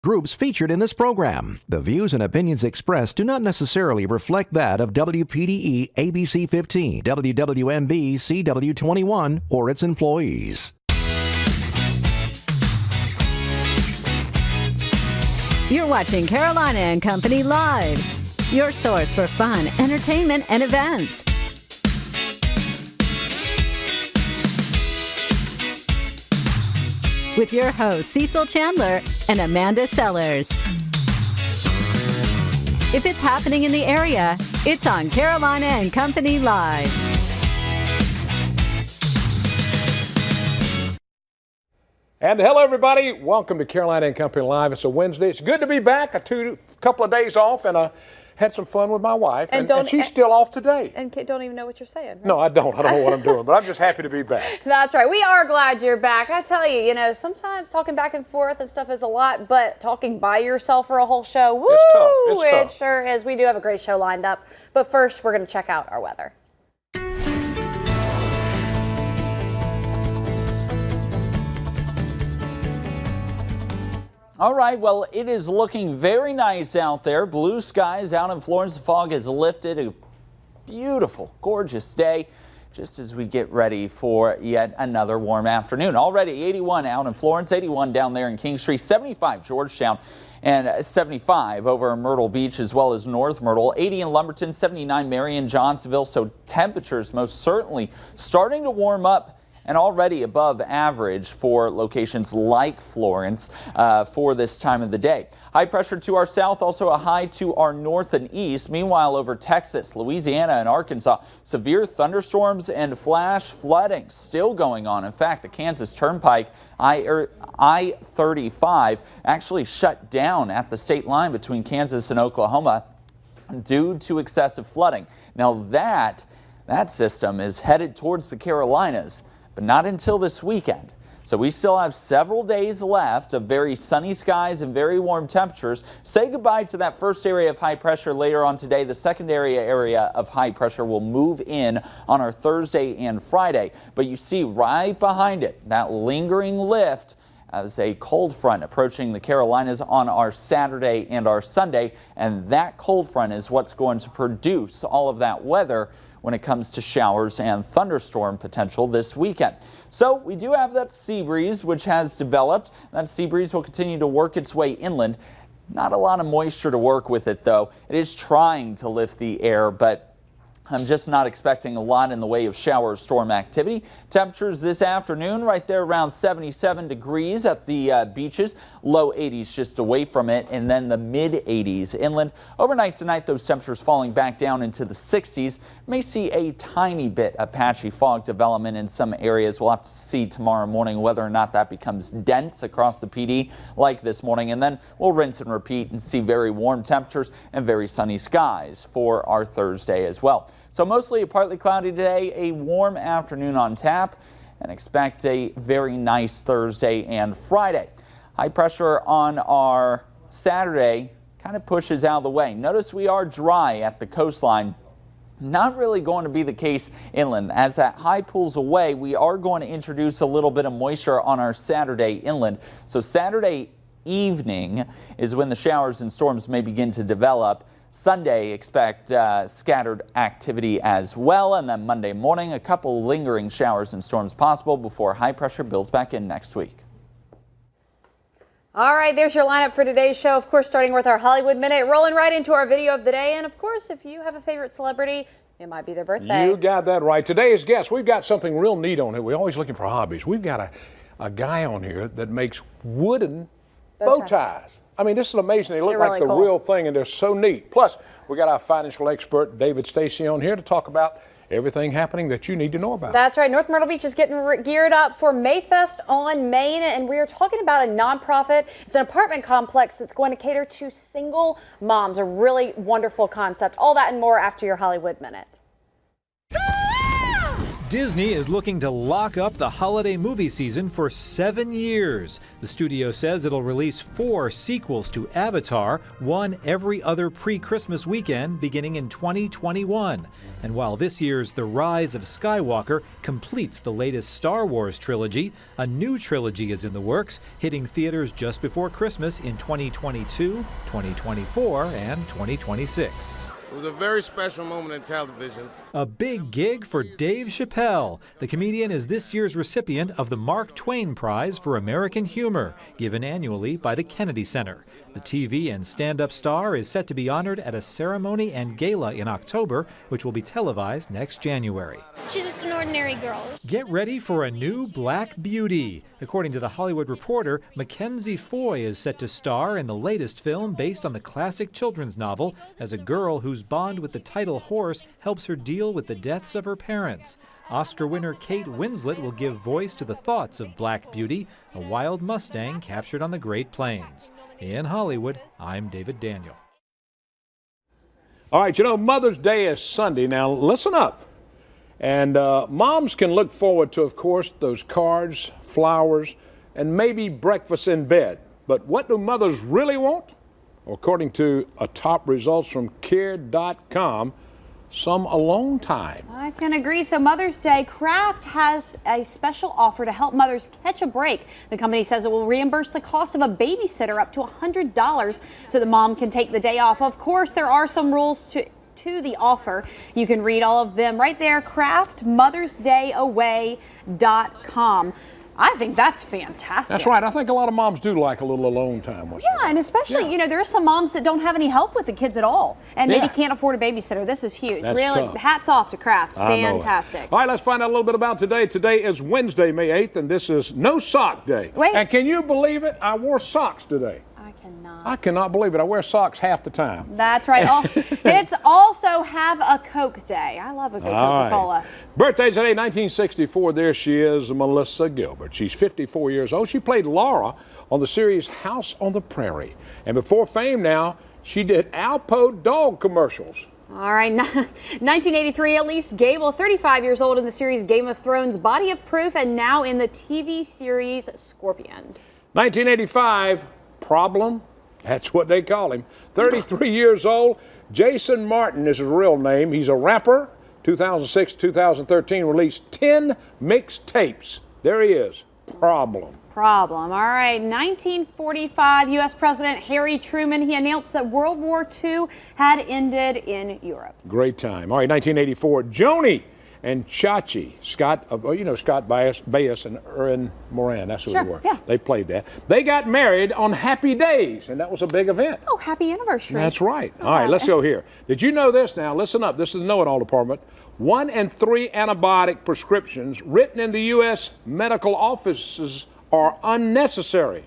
Groups featured in this program. The views and opinions expressed do not necessarily reflect that of WPDE ABC 15, WWMB CW 21, or its employees. You're watching Carolina and Company Live, your source for fun, entertainment, and events. With your hosts, Cecil Chandler and Amanda Sellers. If it's happening in the area, it's on Carolina and Company Live. And hello, everybody. Welcome to Carolina and Company Live. It's a Wednesday. It's good to be back. I took a couple of days off, and I had some fun with my wife. And she's still off today. And don't even know what you're saying. Right? No, I don't. I don't know what I'm doing, but I'm just happy to be back. That's right. We are glad you're back. I tell you, sometimes talking back and forth and stuff is a lot, but talking by yourself for a whole show, woo! It's tough. It's tough. It sure is. We do have a great show lined up. But first, we're going to check out our weather. All right, well, it is looking very nice out there. Blue skies out in Florence. The fog has lifted. A beautiful, gorgeous day just as we get ready for yet another warm afternoon. Already 81 out in Florence, 81 down there in Kingstree, 75 Georgetown, and 75 over Myrtle Beach as well as North Myrtle, 80 in Lumberton, 79 Marion, Johnsonville. So temperatures most certainly starting to warm up and already above average for locations like Florence for this time of the day. High pressure to our south, also a high to our north and east. Meanwhile, over Texas, Louisiana, and Arkansas, severe thunderstorms and flash flooding still going on. In fact, the Kansas Turnpike I-35 actually shut down at the state line between Kansas and Oklahoma due to excessive flooding. Now that system is headed towards the Carolinas, but not until this weekend. So we still have several days left of very sunny skies and very warm temperatures. Say goodbye to that first area of high pressure later on today. The secondary area of high pressure will move in on our Thursday and Friday. But you see right behind it, that lingering lift as a cold front approaching the Carolinas on our Saturday and our Sunday. And that cold front is what's going to produce all of that weather when it comes to showers and thunderstorm potential this weekend. So we do have that sea breeze which has developed. That sea breeze will continue to work its way inland. Not a lot of moisture to work with it though. It is trying to lift the air, but I'm just not expecting a lot in the way of shower storm activity. Temperatures this afternoon right there around 77 degrees at the beaches, low 80s just away from it, and then the mid 80s inland. Overnight tonight, those temperatures falling back down into the 60s. May see a tiny bit of patchy fog development in some areas. We'll have to see tomorrow morning whether or not that becomes dense across the PD like this morning, and then we'll rinse and repeat and see very warm temperatures and very sunny skies for our Thursday as well. So mostly a partly cloudy day, a warm afternoon on tap, and expect a very nice Thursday and Friday. High pressure on our Saturday kind of pushes out of the way. Notice we are dry at the coastline. Not really going to be the case inland. As that high pulls away, we are going to introduce a little bit of moisture on our Saturday inland. So Saturday evening is when the showers and storms may begin to develop. Sunday, expect scattered activity as well, and then Monday morning, a couple lingering showers and storms possible before high pressure builds back in next week. All right, there's your lineup for today's show. Of course, starting with our Hollywood Minute, rolling right into our video of the day. And of course, if you have a favorite celebrity, it might be their birthday. You got that right. Today's guest, we've got something real neat on here. We're always looking for hobbies. We've got a guy on here that makes wooden bow ties. I mean, this is amazing. They look like really the real thing, and they're so neat. Plus, we got our financial expert, David Stacy, on here to talk about everything happening that you need to know about. That's right. North Myrtle Beach is getting geared up for Mayfest on Main, and we are talking about a nonprofit. It's an apartment complex that's going to cater to single moms. A really wonderful concept. All that and more after your Hollywood Minute. Disney is looking to lock up the holiday movie season for 7 years. The studio says it'll release 4 sequels to Avatar, one every other pre-Christmas weekend beginning in 2021. And while this year's The Rise of Skywalker completes the latest Star Wars trilogy, a new trilogy is in the works, hitting theaters just before Christmas in 2022, 2024, and 2026. It was a very special moment in television. A big gig for Dave Chappelle. The comedian is this year's recipient of the Mark Twain Prize for American Humor, given annually by the Kennedy Center. The TV and stand-up star is set to be honored at a ceremony and gala in October, which will be televised next January. She's just an ordinary girl. Get ready for a new Black Beauty. According to The Hollywood Reporter, Mackenzie Foy is set to star in the latest film based on the classic children's novel as a girl whose bond with the title horse helps her deal with the deaths of her parents. Oscar winner Kate Winslet will give voice to the thoughts of Black Beauty, a wild Mustang captured on the Great Plains. In Hollywood, I'm David Daniel. All right, you know, Mother's Day is Sunday. Now, listen up. And moms can look forward to, of course, those cards, flowers, and maybe breakfast in bed. But what do mothers really want? According to a top results from care.com, some alone time. I can agree. So Mother's Day, Kraft has a special offer to help mothers catch a break. The company says it will reimburse the cost of a babysitter up to $100 so the mom can take the day off. Of course, there are some rules to the offer. You can read all of them right there, craftmothersdayaway.com. I think that's fantastic. That's right. I think a lot of moms do like a little alone time. Yeah, and especially, you know, there are some moms that don't have any help with the kids at all and maybe can't afford a babysitter. This is huge. That's really, tough. hats off to Kraft. Fantastic. All right, let's find out a little bit about today. Today is Wednesday, May 8th, and this is No Sock Day. Wait. And can you believe it? I wore socks today. I cannot believe it. I wear socks half the time. That's right. It's also Have a Coke Day. I love a good Coca-Cola. Right. Birthday today, 1964. There she is, Melissa Gilbert. She's 54 years old. She played Laura on the series House on the Prairie. And before fame now, she did Alpo dog commercials. All right, 1983, Elise Gable, 35 years old in the series Game of Thrones, Body of Proof, and now in the TV series Scorpion. 1985, Problem. That's what they call him. 33 years old. Jason Martin is his real name. He's a rapper. 2006 2013 released 10 mixtapes. There he is. Problem. All right, 1945, U.S. President Harry Truman, he announced that World War II had ended in Europe. Great time. All right, 1984, Joni and Chachi, Scott, you know Scott Baez and Erin Moran, that's who they were. Yeah. They played that. They got married on Happy Days, and that was a big event. Oh, happy anniversary. That's right. All right, let's go here. Did you know this now? Listen up. This is the Know-It-All Department. 1 in 3 antibiotic prescriptions written in the U.S. medical offices are unnecessary.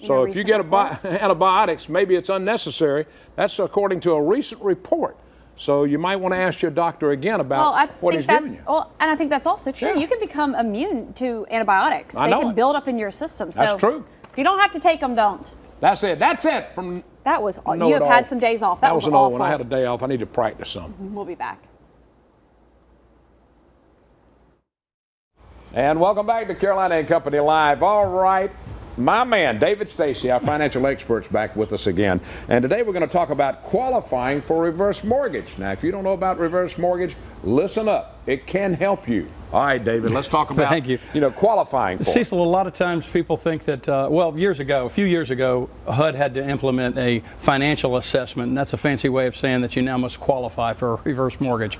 So if you get antibiotics, maybe it's unnecessary. That's according to a recent report. So you might want to ask your doctor again about what he's giving you. Well, and I think that's also true. Yeah. You can become immune to antibiotics. I They know can it. build up in your system. So That's true. If you don't have to take them, don't. That's it. That's it. From That was, you Know-It-All. have had some days off. That was an awful. old one. I had a day off. I need to practice some. We'll be back. And welcome back to Carolina and Company Live. All right, my man, David Stacy, our financial expert's back with us again. And today we're going to talk about qualifying for reverse mortgage. Now, if you don't know about reverse mortgage, listen up. It can help you. All right, David, let's talk about, Thank you. Qualifying for it. Cecil, a lot of times people think that, a few years ago, HUD had to implement a financial assessment, and that's a fancy way of saying that you now must qualify for a reverse mortgage.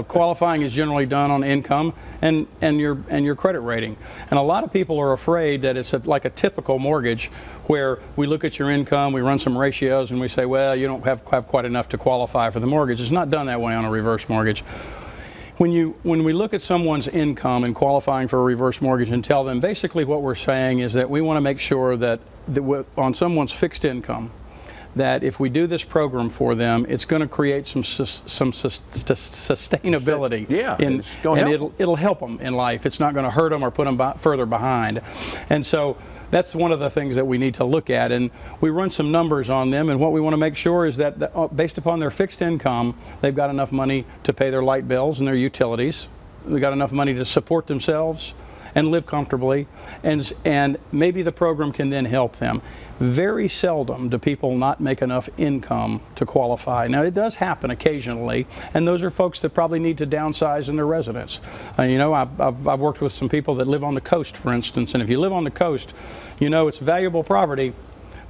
Qualifying is generally done on income and your credit rating. And a lot of people are afraid that it's like a typical mortgage where we look at your income, we run some ratios, and we say, well, you don't have quite enough to qualify for the mortgage. It's not done that way on a reverse mortgage. When we look at someone's income and qualifying for a reverse mortgage and tell them, basically what we're saying is that we want to make sure that on someone's fixed income, that if we do this program for them, it's going to create some sustainability. Yeah, and it'll help them in life. It's not going to hurt them or put them further behind. And so that's one of the things that we need to look at, and we run some numbers on them, and what we want to make sure is that based upon their fixed income, they've got enough money to pay their light bills and their utilities, they got enough money to support themselves and live comfortably, and maybe the program can then help them. Very seldom do people not make enough income to qualify. Now, it does happen occasionally, and those are folks that probably need to downsize in their residence. You know, I've worked with some people that live on the coast, for instance, and if you live on the coast, you know it's valuable property,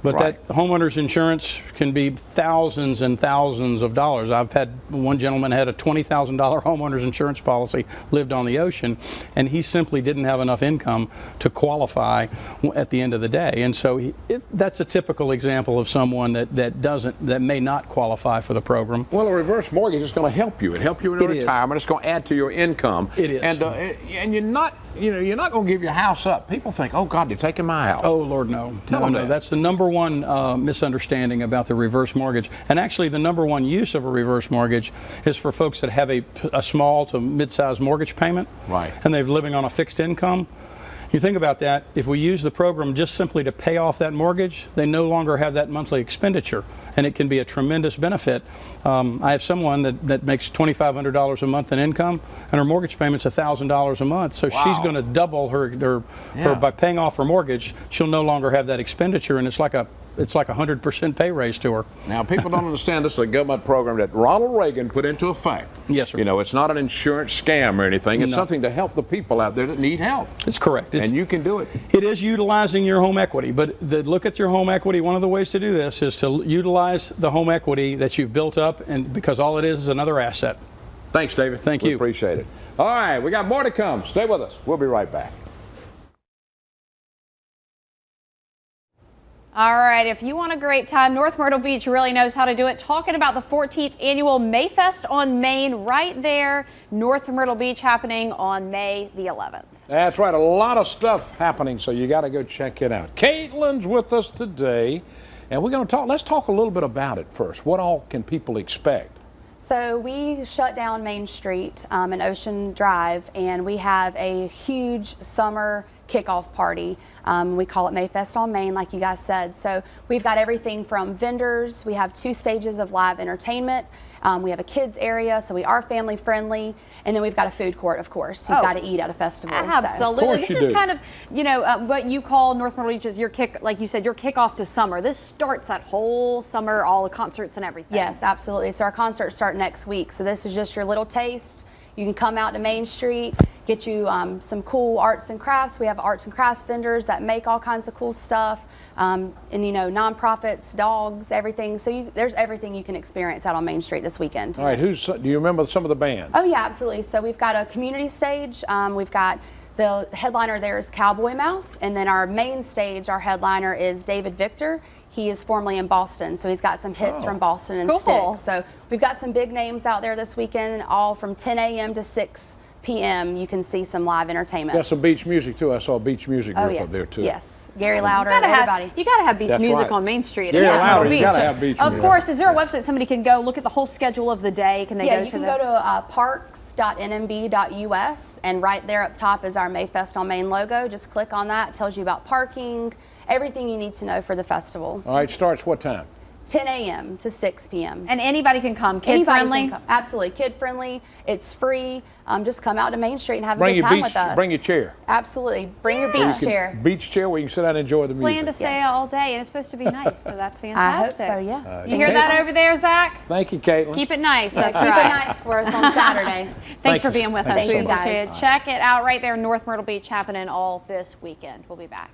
but that homeowner's insurance can be thousands and thousands of dollars. I've had one gentleman had a $20,000 homeowner's insurance policy, lived on the ocean, and he simply didn't have enough income to qualify at the end of the day. And so that's a typical example of someone that may not qualify for the program. Well, a reverse mortgage is going to help you. It help you in retirement. It's going to add to your income. It is. And you're not, you're not going to give your house up. People think, oh God, you're taking my house. Oh Lord, no. No. That's the number one misunderstanding about the reverse mortgage. And actually the number one use of a reverse mortgage is for folks that have a small to mid-sized mortgage payment. Right. And they're living on a fixed income. You think about that, if we use the program just simply to pay off that mortgage, they no longer have that monthly expenditure, and it can be a tremendous benefit. I have someone that makes $2,500 a month in income, and her mortgage payment's $1,000 a month, so she's going to double her by paying off her mortgage. She'll no longer have that expenditure, and it's like a 100% pay raise to her. Now, people don't understand this is a government program that Ronald Reagan put into effect. Yes, sir. You know, it's not an insurance scam or anything. It's something to help the people out there that need help. It's correct. And you can do it. It is utilizing your home equity, but look at your home equity. One of the ways to do this is to utilize the home equity that you've built up, and because all it is another asset. Thanks, David. Thank we you. Appreciate it. All right, we got more to come. Stay with us. We'll be right back. All right, if you want a great time, North Myrtle Beach really knows how to do it. Talking about the 14th annual Mayfest on Main right there, North Myrtle Beach, happening on May the 11th. That's right, a lot of stuff happening, so you got to go check it out. Caitlin's with us today, and we're going to talk. Let's talk a little bit about it first. What all can people expect? So we shut down Main Street and Ocean Drive, and we have a huge summer kickoff party. We call it Mayfest on Main, like you guys said. So we've got everything from vendors. We have 2 stages of live entertainment. We have a kids area, so we are family friendly. And then we've got a food court, of course. You've got to eat at a festival. Absolutely. This is kind of, what you call North Myrtle Beach is your like you said, your kickoff to summer. This starts that whole summer, all the concerts and everything. Yes, absolutely. So our concerts start next week. So this is just your little taste. You can come out to Main Street, get you some cool arts and crafts. We have arts and crafts vendors that make all kinds of cool stuff, and nonprofits, dogs, everything. So there's everything you can experience out on Main Street this weekend. All right, do you remember some of the bands? Oh yeah, absolutely. So we've got a community stage. We've got the headliner there is Cowboy Mouth, and then our main stage, our headliner is David Victor. He is formerly in Boston, so he's got some hits from Boston and Styx. So we've got some big names out there this weekend, all from 10 a.m. to 6 p.m. You can see some live entertainment. Got some beach music too. I saw a beach music group up there too. Yes, Gary Louder, everybody. You got to have beach music on Main Street. Gary Louder, you got to have beach music. Of course, is there a website somebody can go look at the whole schedule of the day? Can they go to? Yeah, you can go to parks.nmb.us, and right there up top is our Mayfest on Main logo. Just click on that. It tells you about parking, everything you need to know for the festival. All right, starts what time? 10 a.m. to 6 p.m. And anybody can come, kid-friendly? Absolutely, kid-friendly. It's free. Just come out to Main Street and have a good time with us. Bring your chair. Absolutely. Bring your beach chair. Beach chair where you can sit down and enjoy the music. Plan to stay all day, and it's supposed to be nice, so that's fantastic. I hope so, yeah. You hear that over there, Zach? Thank you, Caitlin. Keep it nice. Keep it nice for us on Saturday. Thanks for being with us. Thank you, guys. Check it out right there, North Myrtle Beach, happening all this weekend. We'll be back.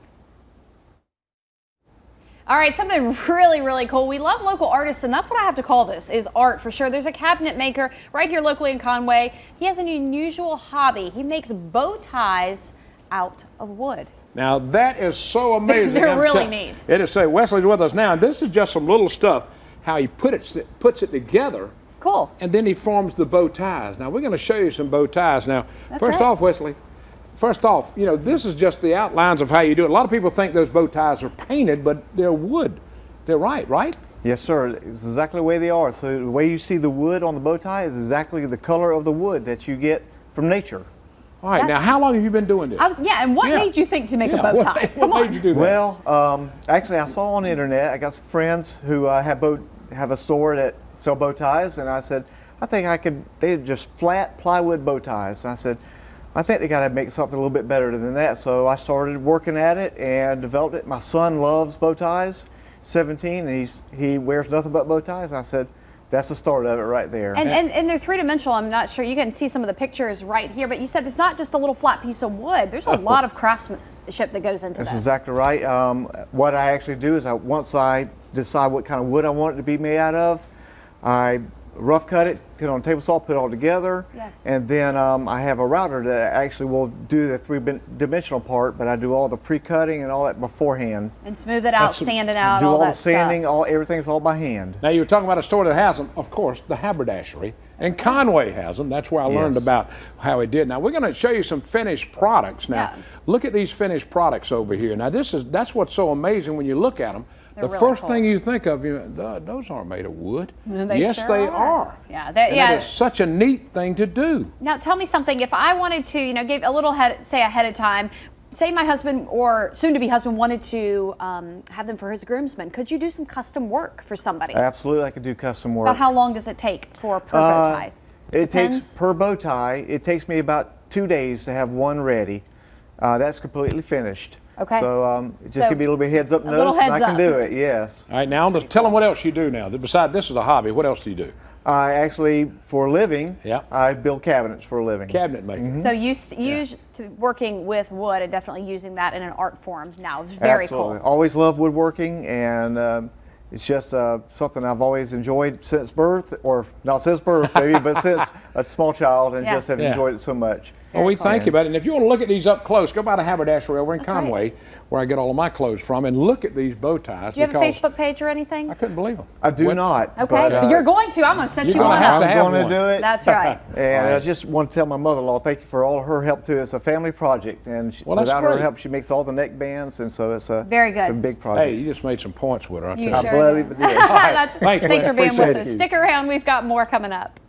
All right, something really, really cool. We love local artists, and that's what I have to call this, is art for sure. There's a cabinet maker right here locally in Conway. He has an unusual hobby. He makes bow ties out of wood. Now, that is so amazing. They're really neat. It is. Wesley's with us now, and this is just some little stuff, how he puts it together. Cool. And then he forms the bow ties. Now, we're going to show you some bow ties. Now, first off, Wesley, this is just the outlines of how you do it. A lot of people think those bow ties are painted, but they're wood. They're right? Yes, sir. It's exactly the way they are. So the way you see the wood on the bow tie is exactly the color of the wood that you get from nature. All right. Now, how long have you been doing this? And what made you think to make a bow tie? What made you do that? Well, actually, I saw on the internet. I got some friends who have a store that sell bow ties, and I said, I think they're just flat plywood bow ties. And I said, I think they got to make something a little bit better than that. So I started working at it and developed it. My son loves bow ties, 17, and he wears nothing but bow ties. I said, that's the start of it right there. And they're three-dimensional. I'm not sure. You can see some of the pictures right here, but you said it's not just a little flat piece of wood. There's a lot of craftsmanship that goes into this. That's exactly right. What I actually do is once I decide what kind of wood I want it to be made out of, I rough cut it, put it on a table saw, put it all together, and then I have a router that actually will do the three-dimensional part, but I do all the pre-cutting and all that beforehand. And smooth it out, sand it out, do all all that the sanding, stuff. everything's all by hand. Now, you were talking about a store that has them, of course, the haberdashery, and Conway has them. That's where I learned about how he did. Now, we're going to show you some finished products. Now, look at these finished products over here. Now, that's what's so amazing when you look at them. The really first cool. thing you think of, those aren't made of wood. Yes, sure they are. Yeah, that is such a neat thing to do. Now, tell me something. If I wanted to, give a little say ahead of time, say my husband or soon-to-be husband wanted to have them for his groomsmen, could you do some custom work for somebody? Absolutely, I could do custom work. About how long does it take per bow tie? It takes, per bow tie, it takes me about 2 days to have one ready. That's completely finished. Okay. So just give me a little bit heads up notice and I can do it, yes. All right, now just tell them what else you do now. Besides this is a hobby, what else do you do? I actually, for a living, I build cabinets for a living. Cabinet making. So used to working with wood and definitely using that in an art form now. It's very Absolutely. cool. Always loved woodworking, and it's just something I've always enjoyed since birth, or not since birth maybe, but since a small child, and just have enjoyed it so much. Well, we thank you about it. And if you want to look at these up close, go by the haberdashery over in Conway, where I get all of my clothes from, and look at these bow ties. Do you have a Facebook page or anything? I couldn't believe them. I do not. Okay, but, you're going to. I'm going to set you on I'm up. going to do it. That's right. And I just want to tell my mother-in-law, thank you for all her help too. It's a family project, and without her help, she makes all the neck bands, and so it's a very good. It's a big project. Hey, you just made some points with her. You I sure did. Thanks for being with us. Stick around. We've got more coming up.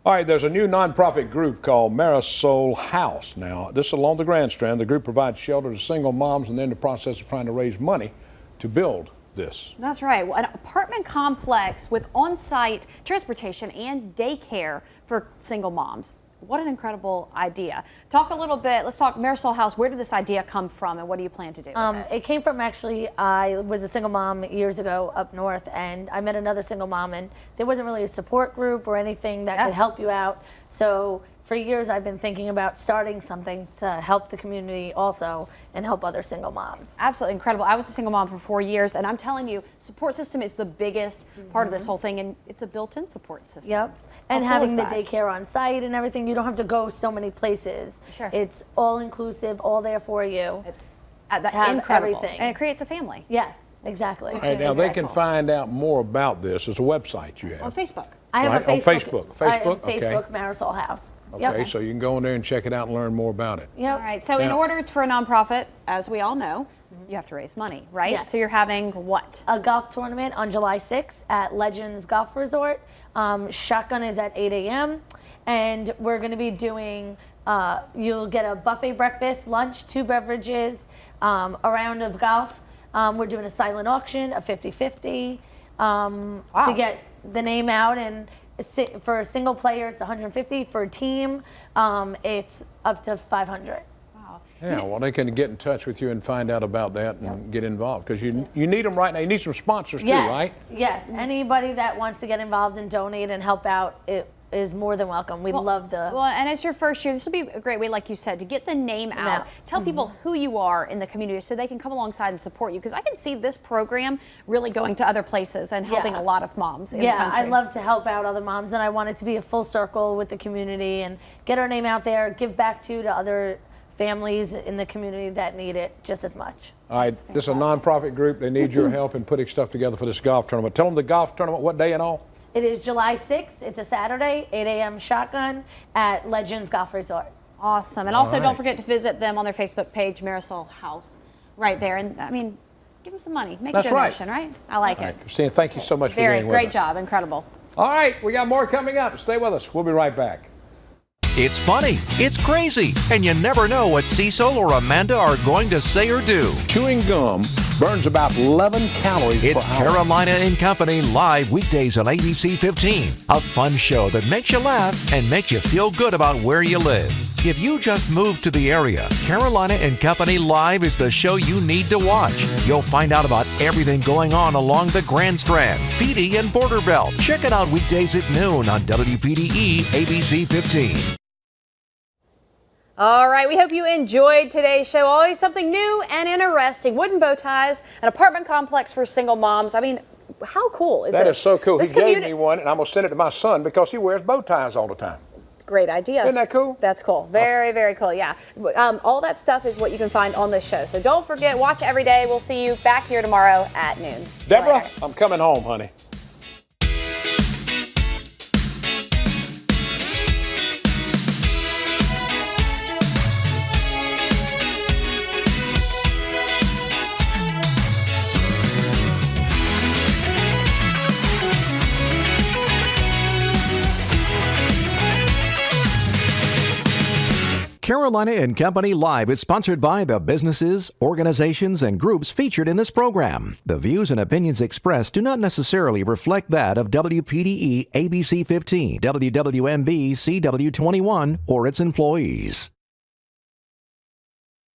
All right, there's a new nonprofit group called Marisol House. Now, this is along the Grand Strand. The group provides shelter to single moms and they're in the process of trying to raise money to build this. That's right. An apartment complex with on-site transportation and daycare for single moms. What an incredible idea. Talk a little bit, let's talk Marisol House. Where did this idea come from and what do you plan to do with it? It came from, actually, I was a single mom years ago up north, and I met another single mom, and there wasn't really a support group or anything that could help you out. So for years I've been thinking about starting something to help the community also and help other single moms. Absolutely incredible. I was a single mom for 4 years, and I'm telling you, support system is the biggest part of this whole thing, and it's a built-in support system. Yep. And having the daycare on site and everything, you don't have to go so many places. Sure. It's all inclusive, all there for you. It's incredible. Everything. And it creates a family. Yes, exactly. All right, now they can find out more about this. There's a website you have. On Facebook. I have a Facebook. On Facebook. Facebook, okay. Facebook, Marisol House. Okay, so you can go in there and check it out and learn more about it. Yep. All right, so in order for a nonprofit, as we all know, you have to raise money, right? Yes. So you're having what? A golf tournament on July 6th at Legends Golf Resort. Shotgun is at 8 a.m. And we're going to be doing, you'll get a buffet breakfast, lunch, 2 beverages, a round of golf. We're doing a silent auction, a 50-50, to get the name out. And for a single player, it's 150. For a team, it's up to 500. Yeah, well, they can get in touch with you and find out about that and get involved, because you need them right now. You need some sponsors too, right? Yes, anybody that wants to get involved and donate and help out, it is more than welcome. We'd love the... Well, and it's your first year. This will be a great way, like you said, to get the name out. Tell people who you are in the community so they can come alongside and support you, because I can see this program really going to other places and helping a lot of moms in the country. I'd love to help out other moms, and I want it to be a full circle with the community and get our name out there, give back to other families in the community that need it just as much. All right, this is a nonprofit group. They need your help in putting stuff together for this golf tournament. Tell them the golf tournament, what day and all? It is July 6th. It's a Saturday, 8 a.m. Shotgun at Legends Golf Resort. Awesome. And also don't forget to visit them on their Facebook page, Marisol House, right there. And I mean, give them some money. Make a donation, right? I like it. Christine, thank you so much for being with us. Great job. Incredible. All right, we got more coming up. Stay with us. We'll be right back. It's funny, it's crazy, and you never know what Cecil or Amanda are going to say or do. Chewing gum burns about 11 calories It's per hour. Carolina and Company live weekdays on ABC 15. A fun show that makes you laugh and makes you feel good about where you live. If you just moved to the area, Carolina and Company Live is the show you need to watch. You'll find out about everything going on along the Grand Strand, Feedy, and Border Belt. Check it out weekdays at noon on WPDE ABC 15. All right, we hope you enjoyed today's show. Always something new and interesting. Wooden bow ties, an apartment complex for single moms. I mean, how cool is it? That is so cool. This He gave me one, and I'm going to send it to my son because he wears bow ties all the time. Great idea. Isn't that cool? That's cool. Very, very cool. Yeah. All that stuff is what you can find on this show. So don't forget, watch every day. We'll see you back here tomorrow at noon. Deborah, I'm coming home, honey. Carolina and Company Live is sponsored by the businesses, organizations, and groups featured in this program. The views and opinions expressed do not necessarily reflect that of WPDE ABC 15, WWMB CW 21, or its employees.